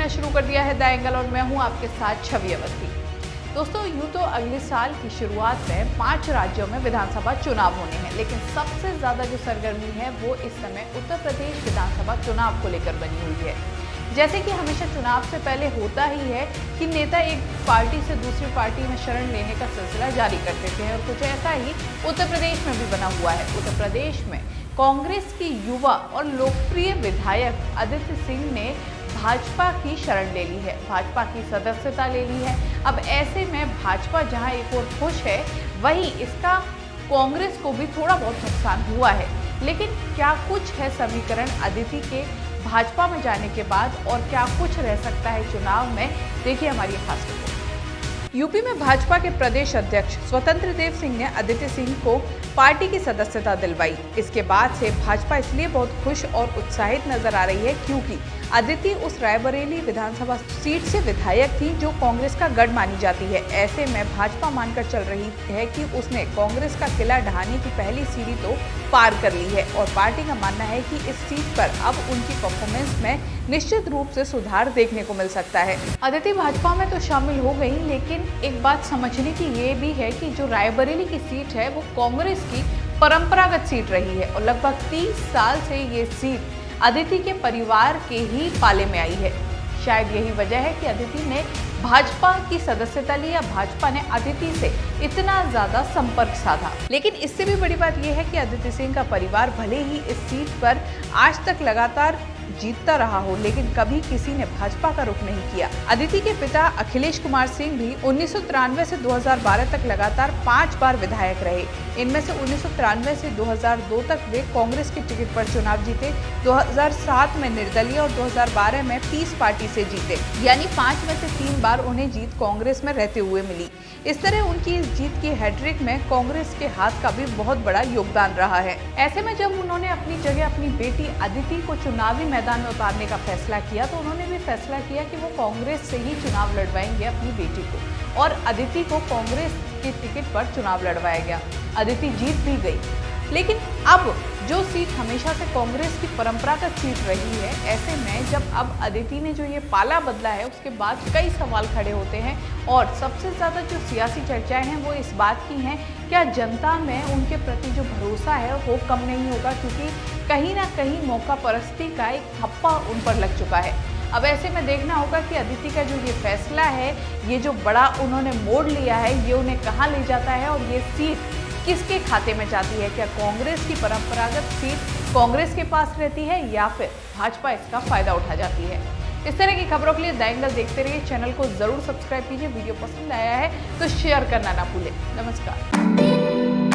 देखना शुरू कर दिया है द एंगल और मैं हूं आपके साथ छवि अवस्थी। दोस्तों, यूं तो अगले साल की शुरुआत में 5 राज्यों में विधानसभा चुनाव होने हैं, लेकिन सबसे ज्यादा जो सरगर्मी है वो इस समय उत्तर प्रदेश विधानसभा चुनाव को लेकर बनी हुई है। जैसे कि हमेशा चुनाव से पहले होता ही है कि नेता एक पार्टी से दूसरी पार्टी में शरण लेने का सिलसिला जारी कर देते हैं, और कुछ ऐसा ही उत्तर प्रदेश में भी बना हुआ है। उत्तर प्रदेश में कांग्रेस की युवा और लोकप्रिय विधायक अदिति सिंह ने भाजपा की शरण ले ली है, भाजपा की सदस्यता ले ली है। अब ऐसे में भाजपा जहां एक और खुश है, वहीं इसका कांग्रेस को भी थोड़ा बहुत नुकसान हुआ है। लेकिन क्या कुछ है समीकरण अदिति के भाजपा में जाने के बाद, और क्या कुछ रह सकता है चुनाव में, देखिए हमारी खास रिपोर्ट। यूपी में भाजपा के प्रदेश अध्यक्ष स्वतंत्र देव सिंह ने अदिति सिंह को पार्टी की सदस्यता दिलवाई। इसके बाद से भाजपा इसलिए बहुत खुश और उत्साहित नजर आ रही है क्योंकि अदिति उस रायबरेली विधानसभा सीट से विधायक थी जो कांग्रेस का गढ़ मानी जाती है। ऐसे में भाजपा मानकर चल रही है कि उसने कांग्रेस का किला ढहाने की पहली सीढ़ी तो पार कर ली है, और पार्टी का मानना है कि इस सीट पर अब उनकी परफॉर्मेंस में निश्चित रूप से सुधार देखने को मिल सकता है। अदिति भाजपा में तो शामिल हो गई, लेकिन एक बात समझने की ये भी है कि जो रायबरेली की सीट है वो कांग्रेस की परंपरागत सीट रही है, और लगभग 30 साल से ये सीट अदिति के परिवार के ही पाले में आई है। शायद यही वजह है कि अदिति ने भाजपा की सदस्यता ली या भाजपा ने अदिति से इतना ज्यादा संपर्क साधा। लेकिन इससे भी बड़ी बात यह है कि अदिति सिंह का परिवार भले ही इस सीट पर आज तक लगातार जीतता रहा हो, लेकिन कभी किसी ने भाजपा का रुख नहीं किया। अदिति के पिता अखिलेश कुमार सिंह भी 1993 से 2012 तक लगातार 5 बार विधायक रहे। इनमें से 1993 से 2002 तक वे कांग्रेस के टिकट पर चुनाव जीते, 2007 में निर्दलीय और 2012 में पीस पार्टी से जीते। यानी 5 में से 3 बार उन्हें जीत कांग्रेस में रहते हुए मिली। इस तरह उनकी इस जीत की हैट्रिक में कांग्रेस के हाथ का भी बहुत बड़ा योगदान रहा है। ऐसे में जब उन्होंने अपनी जगह अपनी बेटी अदिति को चुनावी मैदान में उतारने का फैसला किया, तो उन्होंने भी फैसला किया कि वो कांग्रेस से ही चुनाव लड़वाएंगे अपनी बेटी को, और अदिति को कांग्रेस के टिकट पर चुनाव लड़वाया गया। अदिति जीत भी गई। लेकिन अब जो सीट हमेशा से कांग्रेस की परंपरागत सीट रही है, ऐसे में जब अब अदिति ने जो ये पाला बदला है, उसके बाद कई सवाल खड़े होते हैं, और सबसे ज़्यादा जो सियासी चर्चाएं हैं वो इस बात की हैं, क्या जनता में उनके प्रति जो भरोसा है वो कम नहीं होगा, क्योंकि कहीं ना कहीं मौका परस्ती का एक थप्पा उन पर लग चुका है। अब ऐसे में देखना होगा कि अदिति का जो ये फैसला है, ये जो बड़ा उन्होंने मोड़ लिया है, ये उन्हें कहाँ ले जाता है, और ये सीट किसके खाते में जाती है। क्या कांग्रेस की परंपरागत सीट कांग्रेस के पास रहती है, या फिर भाजपा इसका फायदा उठा जाती है। इस तरह की खबरों के लिए द एंगल देखते रहिए। चैनल को जरूर सब्सक्राइब कीजिए। वीडियो पसंद आया है तो शेयर करना ना भूलें। नमस्कार।